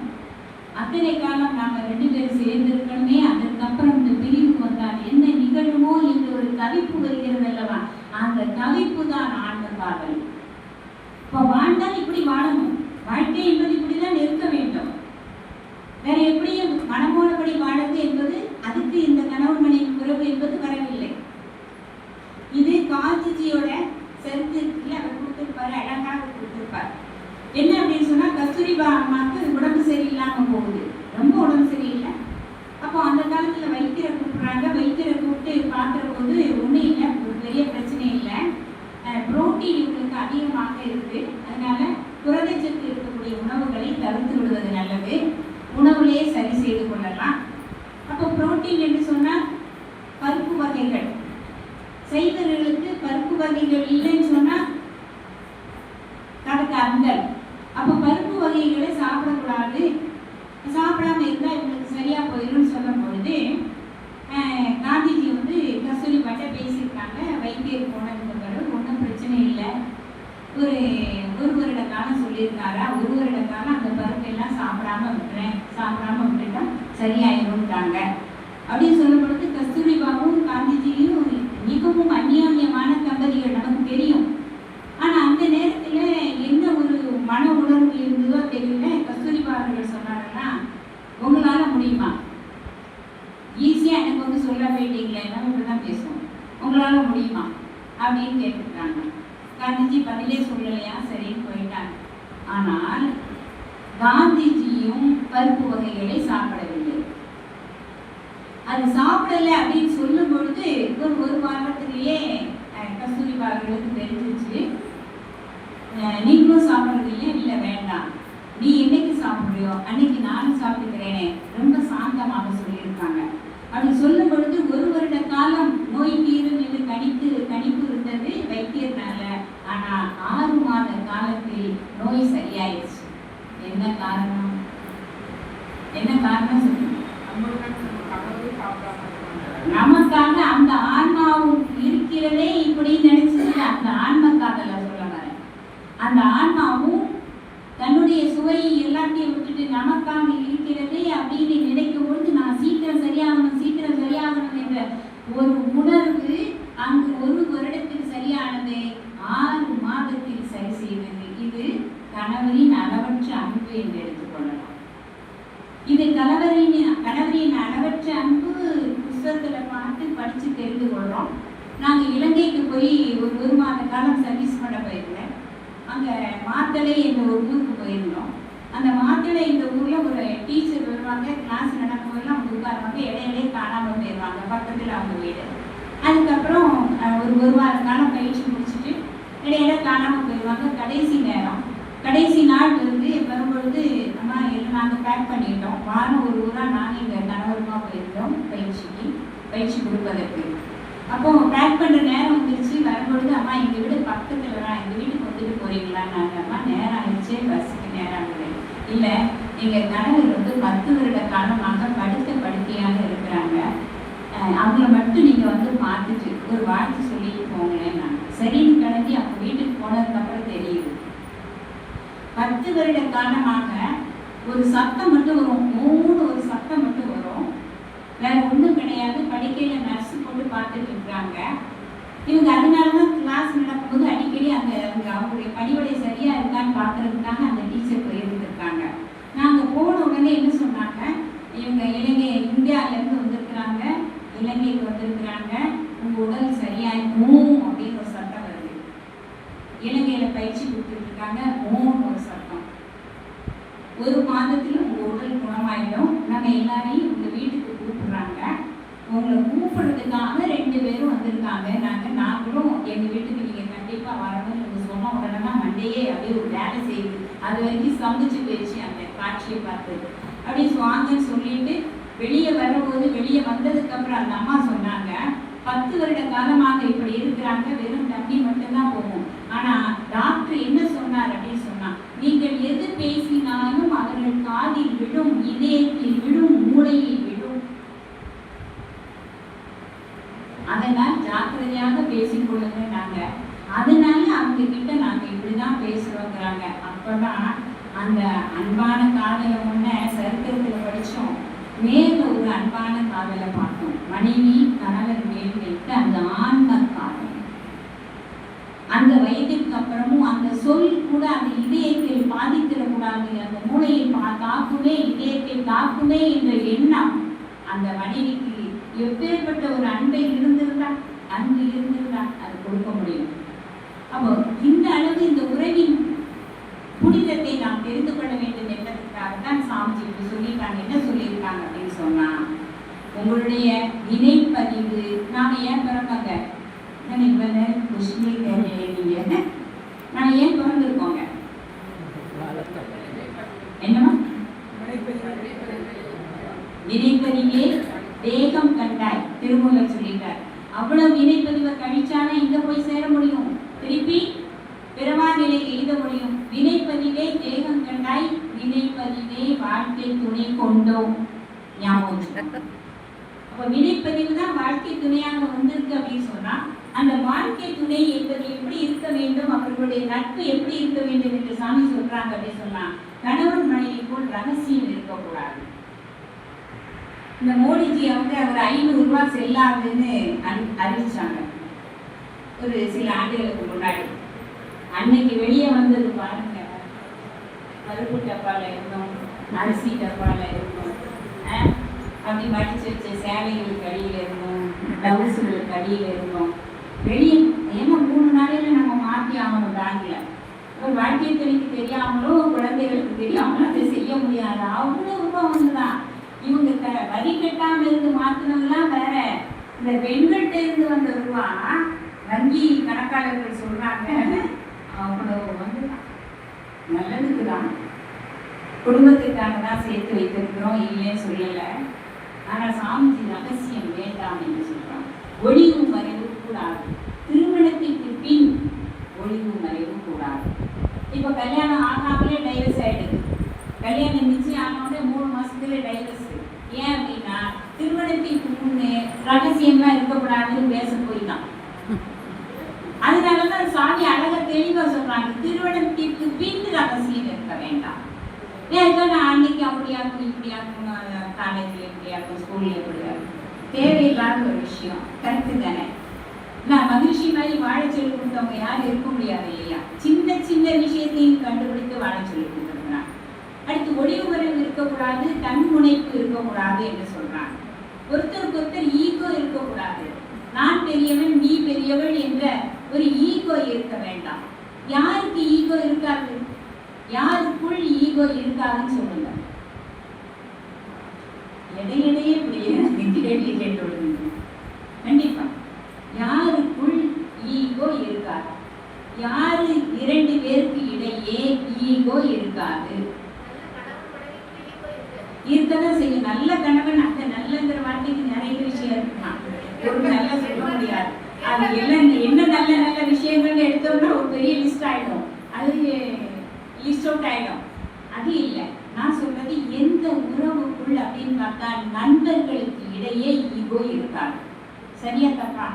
அத்தனை காலம் நாம 2 பேரும் சேர்ந்து இருக்கணுமே. அதற்கப்புறம் இந்த பிரிவு வந்தால் என்ன நிகழுமோ தவிப்பு வருகிறது அல்லவா, அந்த தவிப்பு தான் ஆன்ம காதல். இப்போ வாழ்ந்தால் இப்படி வாழணும், வாழ்க்கை என்பது இப்படிதான் இருக்க வேண்டும். வேற எப்படியும் மனமோனபடி வாழ்வது என்பது, அதுக்கு இந்த கணவன் மனைவி உறவு என்பது வரவில்லை. இது காந்திஜியோட சரித்திரத்தில் அவர் கொடுத்திருப்பாரு, அழகாக கொடுத்திருப்பார். என்ன அப்படின்னு சொன்னா, கஸ்தூரிபா அம்மாவுக்கு உடம்பு சரியில்லாம போகுது, ரொம்ப உடம்பு சரியில்லை. அப்போ அந்த காலத்துல வைத்தியரை கூப்பிடுறாங்க. வைத்தியரை கூப்பிட்டு பார்க்குற போது ஒன்றும் இல்லை, ஒரு பெரிய பிரச்சனை இல்லை, புரோட்டீன் இவங்களுக்கு அதிகமாக இருக்கு, அதனால புரதச்சத்து இருக்கக்கூடிய உணவுகளை தவிர்த்து விடுவது நல்லது, உணவுலேயே சரி செய்து கொள்ளலாம். அப்போ புரோட்டீன் என்று சொன்னால் பருப்பு வகைகள், சைவர்களுக்கு பருப்பு வகைகள் இல்லைன்னு சொன்னா அதுக்கு அந்தல். அப்போ பருப்பு வகைகளை சாப்பிடக்கூடாது, சாப்பிடாம இருந்தால் இவங்களுக்கு சரியா போயிடும்னு சொல்லும் பொழுது காந்திஜி வந்து கஸ்தூரிபாட்ட பேசியிருக்காங்க. வைத்தியர் போனதுக்கு பிறகு ஒன்றும் பிரச்சனை இல்லை, ஒரு வருட காலம் சொல்லியிருக்காரா, ஒரு வருட காலம் அந்த பருப்பெல்லாம் சாப்பிடாம விட்டுட்டா சரியாயிரும்ட்டாங்க அப்படின்னு சொல்லும் பொழுது கஸ்தூரிபாவும் காந்திஜியும் மிகவும் அந்நியோன்யமான தம்பதிகள் நமக்கு தெரியும். ஆனா அந்த நேரத்துல என்ன ஒரு மன உணர்வு இருந்ததோ தெரியல. கஸ்தூரிபா அவர்கள் சொன்னாங்கன்னா, உங்களால முடியுமா, ஈஸியா எனக்கு வந்து சொல்ல வேண்டியீங்களே, நம்ம இப்படிதான் பேசுவோம், உங்களால முடியுமா அப்படின்னு கேட்டுருக்காங்க. காந்திஜி பதிலே சொல்லலையா, சரின்னு போயிட்டாங்க. ஆனால் காந்திஜியும் பருப்பு வகைகளை சாப்பிடவில்லை. அது சாப்பிடலை அப்படின்னு சொல்லும் பொழுது ஒரு வாரத்திலேயே கஸ்தூரிபா அவர்களுக்கு தெரிஞ்சிச்சு, நீங்களும் சாப்பிட்றதில்லையே, இல்லை வேண்டாம், நீ என்னைக்கு சாப்பிட்றியோ அன்னைக்கு நானும் சாப்பிட்டுக்கிறேனே, ரொம்ப சாந்தமாக சொல்லியிருக்காங்க. அப்படி சொல்லும் பொழுது ஒரு வருட காலம் நோய் தீரும் என்று கணிப்பு இருந்தது வைத்தியர்னால. ஆனா 6 மாத காலத்தில் நோய் சரியாயிடுச்சு. என்ன காரணம் சொல்லுங்க. நமக்காக அந்த ஆன்மாவும் இருக்கிறதே இப்படி நினைச்சது, அந்த ஆன்ம காதல சொல்ல வர. அந்த ஆன்மாவும் தன்னுடைய சுவையை எல்லாத்தையும் விட்டுட்டு நமக்காக இருக்கிறதே அப்படின்னு நினைக்கும் பொழுது, நான் சீக்கிரம் சரியாகணும் என்ற ஒரு உணர்வு அங்கு ஒரு வருடத்தில் சரியானது, 6 மாதத்தில் சரி செய்தது. இது கணவரின் அளவற்ற அன்பு என்று எடுத்துக்கொள்ளலாம். இது கணவரின் அளவற்ற அன்பு புத்தகத்துல பார்த்து படிச்சு தெரிந்து கொள்றோம். நாங்க இலங்கைக்கு போய் ஒரு மாத காலம் சர்வீஸ் பண்ண போயிருந்தேன். அங்க மாத்தளை என்ற ஒரு ஊருக்கு போயிருந்தோம். அந்த மாத்தளை இந்த ஊர்ல ஒரு டீச்சர் வருவாங்க, கிளாஸ் நடக்கும்போதெல்லாம் அவங்க உட்காருவாங்க, இடையிலே காணாம போயிடுவாங்க, பக்கத்துல அவங்க வீடு. அதுக்கப்புறம் ஒரு வார காலம் பயிற்சி முடிச்சுட்டு இடையில காணாம போயிடுவாங்க. கடைசி நாள் வரும்பொழுது அம்மா எல்லாம் நாங்கள் பேக் பண்ணிட்டோம், வாரம் ஒரு ஊராக நாங்கள் எங்கள் கணவருமா போயிருந்தோம் பயிற்சி கொடுப்பதற்கு. அப்போ பேக் பண்ணுற நேரம் வந்துருச்சு. வரும்பொழுது அம்மா எங்கள் வீடு பக்கத்தில் தான், எங்கள் வீட்டுக்கு வந்துட்டு போறீங்களா? நாங்கள் அம்மா நேரம் ஆயிடுச்சு, பஸ்ஸுக்கு நேரம் ஆகுது. இல்லை, எங்கள் கணவர் 10 வருட காலமாக படுக்கையாக இருக்கிறாங்க, அவங்கள மட்டும் நீங்கள் வந்து பார்த்துட்டு ஒரு வாழ்த்து சொல்லிட்டு போங்களேன். நான் சரின்னு கிளம்பி அவங்க வீட்டுக்கு போனதுக்கப்புறம் தெரியுது, 10 வருட காலமாக ஒரு சத்தம் மட்டும் வரும், ஒரு சத்தம் மட்டும் வரும், வேற ஒன்றும் கிடையாது. படுக்கையில நர்ஸ் போட்டு பார்த்துட்டு இருக்கிறாங்க. இவங்க அதனாலதான் கிளாஸ் நடக்கும்போது அடிக்கடி அவங்களுடைய பணிவடை சரியா இருக்கான்னு பார்க்கறதுக்காக அந்த டீச்சர் போயிருந்துருக்காங்க. நாங்க போன உடனே என்ன சொன்னாங்க, இவங்க இந்தியாவிலேருந்து வந்திருக்கிறாங்க, இலங்கைக்கு வந்திருக்கிறாங்க, உங்க உடல் சரியாயிடும் அப்படின்னு ஒரு சட்டம் வருது. இலங்கையில பயிற்சி கொடுத்துட்டு இருக்காங்க, ஒரு சட்டம். 1 மாதத்துல உங்க உடல் குணமாயிடும், நம்ம எல்லாரையும் உங்க வீட்டுக்கு கூப்பிடுறாங்க, உங்களை கூப்பிடுறதுக்காக 2 பேரும் வந்திருக்காங்க, நாங்களும் எங்க வீட்டுக்கு நீங்க கண்டிப்பா வரணும். நீங்க சொன்ன உடனே மண்டையே அப்படியே ஒரு வேலை செய்யுது. அது வரைக்கும் சமைச்சு போயிடுச்சு அந்த காட்சியை பார்த்து. அப்படி வாங்கன்னு சொல்லிட்டு வெளியே வந்ததுக்கு அப்புறம் அந்த அம்மா சொன்னாங்க, 10 வருட காலமாக இப்படி இருக்கிறாங்க, வெறும் தண்ணி மட்டும்தான் போகும். ஆனா டாக்டர் என்ன சொன்னார் அப்படின்னு சொன்னா, நீங்கள் எது பேசினாலும் அவர்கள் காதில் விடும், இதயத்தில் விடும், மூளையில் விடும். அதனால் ஜாக்கிரதையாக பேசிக்கொள்ளுங்க. நாங்க அதனால அவங்க கிட்ட நாங்க இப்படிதான் பேசுறோங்கிறாங்க. அப்பதான் அந்த அன்பான காதலை முன்ன சரித்திரத்துல படிச்சோம், மேல ஒரு அன்பான உண்மையான காதலை பார்த்தோம். மனைவி கணவன் மேல் வைத்த அந்த ஆன்ம காதல். அந்த வயதிற்கு அப்புறமும் அந்த சொல் கூட அந்த இதயத்தில் பாதித்திடக்கூடாது, அந்த மூளையை தாக்குமே, இதயத்தை தாக்குமே என்ற எண்ணம் அந்த மனைவிக்கு எப்பேற்பட்ட ஒரு அன்பை இருந்திருந்தா, அன்பு இருந்திருந்தா அது கொடுக்க முடியும். அப்போ இந்த அளவு இந்த உறவின் புனிதத்தை நாம் தெரிந்து கொள்ள வேண்டும் என்பதற்காகத்தான் சாமிஜி இப்படி சொல்லியிருக்காங்க. என்ன சொல்லியிருக்காங்க அப்படின்னு சொன்னா, உங்களுடைய வினைப்பதிவு, நாம ஏன் பிறந்தாங்க நாம ஏன் பிறந்திருக்கோங்க? என்னமா? வினைப்பதிவே வேகம் கண்டாய் திருமூலர் சொல்லிட்டார். அவ்வளவு வினைப்பதிவை கழிச்சானா இங்க போய் சேர முடியும், திருப்பி பிறவா நிலை எழுத முடியும். வினைப்பதிவே தேகம் கண்டாய், வினைப்பதிவே வாழ்க்கை துணை கொண்டோம். ஞாபகம். அப்ப வினைப்பதிவு தான் வாழ்க்கை துணையாக வந்திருக்கு அப்படின்னு சொன்னா, அந்த வாழ்க்கை துணை என்பது எப்படி இருக்க வேண்டும், அவர்களுடைய நட்பு எப்படி இருக்க வேண்டும் என்று சாமி சொல்றாங்க அப்படின்னு சொன்னா, கணவன் மனைவி போல் ரகசியம் இருக்கக்கூடாது. இந்த மோடிஜி அவங்க ஒரு 500 ரூபாய் செல்லாதுன்னு அறிவிச்சாங்க ஒரு சில ஆண்டுகளுக்கு முன்னாடி. அன்னைக்கு வெளியே வந்தது பாருங்க, பருப்பு டப்பால இருந்தோம், அரிசி டப்பால இருந்தோம், அப்படி மடிச்சு வச்ச சேலைகளுக்கு அடியில் இருந்தோம், பிளவுஸுகளுக்கு அடியில் இருந்தோம். வெளியே ஏன்னா 3 நாளையில நம்ம மாற்றி ஆகணும். பேங்க்ல ஒரு வாழ்க்கை துணைக்கு தெரியாமலோ குழந்தைகளுக்கு தெரியாமலோ அதை செய்ய முடியாது. அவ்வளோ ரூபா வந்துதான். இவங்க வரி கட்டாமல் இருந்து மாற்றினதுலாம் வேற. இந்த பெண்கள்கிட்ட இருந்து வந்த ரூபா வங்கி கணக்காளர்கள் சொல்றாங்க அவ்வளோ வந்து நல்லதுக்கு தான், குடும்பத்துக்காக தான் சேர்த்து வைத்திருக்கிறோம், இல்லைன்னு சொல்லலை. ஆனால் சாமிஜி ரகசியம் வேண்டாம் என்று சொல்றாங்க. ஒளிவு மறைவு கூடாது, திருமணத்திற்கு பின் ஒளிவு மறைவு கூடாது. இப்போ கல்யாணம் ஆகாமலே டைவர்ஸ் ஆயிடுது. கல்யாணம் நிச்சயம் ஆனோடனே 3 மாசத்துல டைவர்ஸ். ஏன் அப்படின்னா திருமணத்திற்கு முன்னே ரகசியம்லாம் இருக்கக்கூடாதுன்னு பேச போய்தான். அதனாலதான் சாமி அழகா தெளிவா சொல்றாங்க, திருமணத்திற்கு பின் ரகசியம் இருக்க வேண்டாம். ஏன்னா நான் அன்னைக்கு அப்படியாக்கும் இப்படியாக்கும், காலேஜ்ல எப்படியாக்கும், ஸ்கூல்ல எப்படியாக்கும், தேவையில்லாத ஒரு விஷயம். கரெக்டு தானே? நான் மகிழ்ச்சி மாதிரி வாழ சொல்லி கொடுத்தவங்க யாரும் இருக்க முடியாது இல்லையா? சின்ன சின்ன விஷயத்தையும் கண்டுபிடித்து வாழ சொல்லி கொடுத்துருக்கிறாங்க. அடுத்து ஒளிவு மறைவு இருக்கக்கூடாது, தன்முனைப்பு இருக்கக்கூடாது என்று சொல்றாங்க. ஒருத்தருக்கு ஒருத்தர் ஈகோ இருக்கக்கூடாது. நான் பெரியவன் நீ பெரியவள் என்ற ஒரு ஈகோ இருக்க வேண்டாம். யாருக்கு ஈகோ இருக்காது? யாருக்குள் ஈகோ இருக்காதுன்னு சொல்லுங்க. இடையிடையே கேள்வி கேட்டு கண்டிப்பா யாருக்குள் ஈகோ இருக்காது? யாரு 2 பேருக்கு இடையே ஈகோ இருக்காது? இருக்கதான் செய்யும். நல்ல கணவன், அந்த நல்லங்கிற வார்த்தைக்கு நிறைய விஷயம் இருக்குமா, ஒரு நல்லா சொல்ல முடியாது. அது என்ன நல்ல நல்ல விஷயங்கள் எடுத்தோம்னா ஒரு பெரிய லிஸ்ட் ஆயிடும், அது லிஸ்ட் அவுட் ஆயிடும். அது இல்லை. நான் சொல்றது எந்த உறவுக்குள் அப்படின்னு பார்த்தா நண்பர்களுக்கு இடையே ஈகோ இருக்காது. சரியா தப்பா?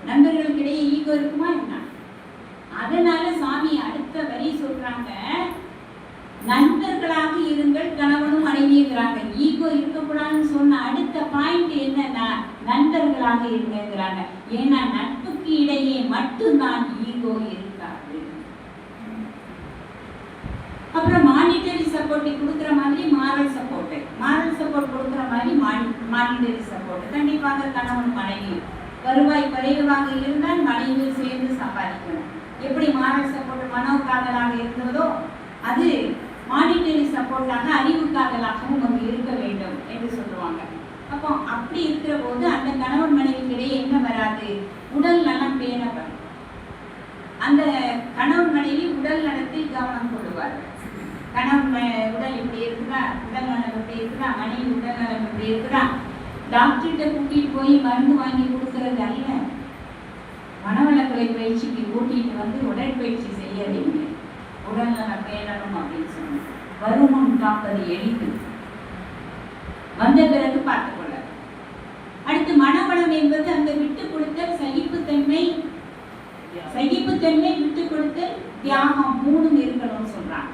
நண்பர்களுக்கு இடையே ஈகோ இருக்குமா என்ன? அதனால சாமி அடுத்த வரி சொல்றாங்க, நண்பர்களாக இருங்கள் கணவனும் மனைவிங்கிறாங்க. ஈகோ இருக்கக்கூடாதுன்னு சொன்ன அடுத்த பாயிண்ட் என்னன்னா நண்பர்களாக இருங்கிறாங்க. ஏன்னா நட்புக்கு இடையே மட்டும்தான் ஈகோ இருக்காது. அப்புறம் மானிட்டரி சப்போர்ட் கொடுக்குற மாதிரி மாரல் சப்போர்ட் கொடுக்குற மாதிரி மானிட்டரி சப்போர்ட். கண்டிப்பாக கணவன் மனைவி வருவாய் குறைவாக இருந்தால் மனைவியில் சேர்ந்து சம்பாதிக்கணும். எப்படி மாரல் சப்போர்ட் மனோக்காதலாக இருந்ததோ அது மானிட்டரி சப்போர்ட்டாக அறிவுக்காதலாகவும் அங்கு இருக்க வேண்டும் என்று சொல்லுவாங்க. அப்போ அப்படி இருக்கிற போது அந்த கணவன் மனைவிக்கு இடையே என்ன வராது? உடல் நலம் பேணப்படும். அந்த கணவன் மனைவி உடல் நலத்தில் கவனம் கொள்வார்கள். கணவன் உடல் இப்படி இருக்குதா, உடல் நலம் எப்படி இருக்குதா, மனைவி உடல் நலம் எப்படி இருக்குதா, டாக்டர்கிட்ட கூட்டிட்டு போய் மருந்து வாங்கி கொடுக்கறது அல்ல. மனவளக்கலை பயிற்சிக்கு கூட்டிட்டு வந்து உடற்பயிற்சி செய்யறீங்க, உடல் நலம் பேணணும் அப்படின்னு சொன்னோம். வருமம் காப்பது எளிது, வந்த பிறகு பார்த்துக்கொள்ள. அடுத்து மனவளம் என்பது அந்த விட்டு கொடுத்தல், சகிப்புத்தன்மை, விட்டு கொடுத்தல், தியாகம் 3 இருக்கணும்னு சொல்றாங்க.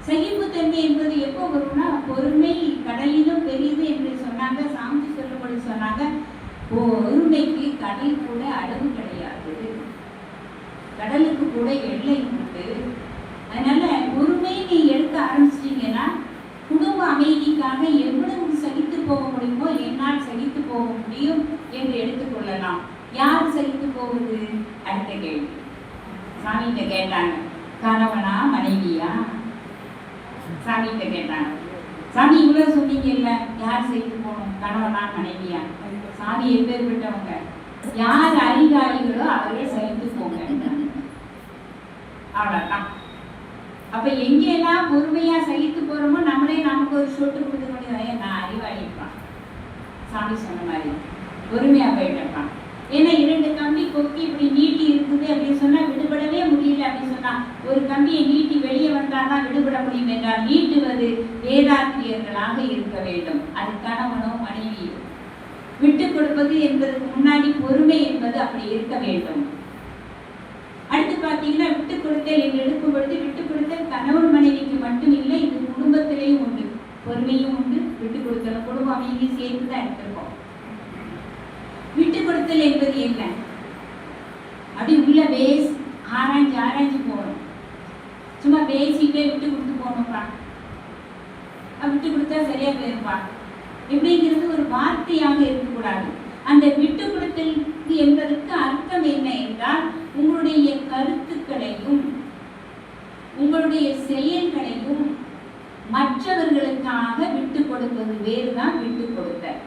சகிப்புத்தன்மை என்பது எப்போ வரும்னா, பொறுமை கடலிலும் பெரியது என்று சொன்னாங்க. பொறுமைக்கு கடல் கூட அளவு கிடையாது, கடலுக்கு கூட எல்லை உண்டு. அதனால பொறுமை நீ எடுக்க ஆரம்பிச்சிட்டீங்கன்னா குடும்ப அமைதிக்காக எவ்வளவு சகித்து போக முடியுமோ என்னால் சகித்து போக முடியும் என்று எடுத்துக்கொள்ளலாம். யார் சகித்து போவது? அடுத்த கேள்வி. சாமிகிட்ட கேட்டாங்க, கணவனா மனைவியா? சாமிகிட்ட கேட்டாங்க, சாமி இவ்வளவு சொன்னீங்கல்ல, யார் சகித்து போகணும், கணவனா மனைவியா? சாமி எப்பேற்பட்டவங்க? யார் அதிகாரிகளோ அவர்கள் சகித்து போங்க. அவ்வளவுதான். அப்ப எங்கெல்லாம் பொறுமையா சகித்து போறோமோ நம்மளே நமக்கு ஒரு சொட்டு கொடுத்து பண்ணி நான் அறிவாளிப்பான். சாமி சொன்ன மாதிரி பொறுமையா போயிட்டப்பான். ஏன்னா 2 கம்பி கொக்கி இப்படி நீட்டி இருக்குது அப்படின்னு சொன்னா விடுபடவே முடியல அப்படின்னு சொன்னா ஒரு கம்பியை நீட்டி வெளியே வந்தாதான் விடுபட முடியும் என்றால் நீட்டுவது வேதாத்திரியர்களாக இருக்க வேண்டும். அது கணவனோ மனைவியோ. விட்டு கொடுப்பது என்பதற்கு முன்னாடி பொறுமை என்பது அப்படி இருக்க வேண்டும். அடுத்து பார்த்தீங்கன்னா விட்டு கொடுத்தல் என்று எடுக்கும் பொழுது விட்டு கொடுத்தல் கணவன் மனைவிக்கு மட்டும் இல்லை, இது குடும்பத்திலேயும் உண்டு. பொறுமையும் உண்டு, விட்டு கொடுத்தல் குடும்ப அமைதியும் சேர்த்து தான் எடுத்திருக்கோம். விட்டு கொடுத்தல் என்பது என்ன? அப்படி உள்ள பேஸ் ஆராய்ஞ்சு போகணும். சும்மா பேசிட்டே விட்டு கொடுத்து போகணும்ப்பா, விட்டு கொடுத்தா சரியா போயிருப்பா எப்படிங்கிறது ஒரு வார்த்தையாக இருக்கக்கூடாது. அந்த விட்டு கொடுத்தல் என்பதற்கு அர்த்தம் என்ன என்றால் உங்களுடைய கருத்துக்களையும் உங்களுடைய செயல்களையும் மற்றவர்களுக்காக விட்டு கொடுப்பது வேறுதான் விட்டு கொடுத்தல்.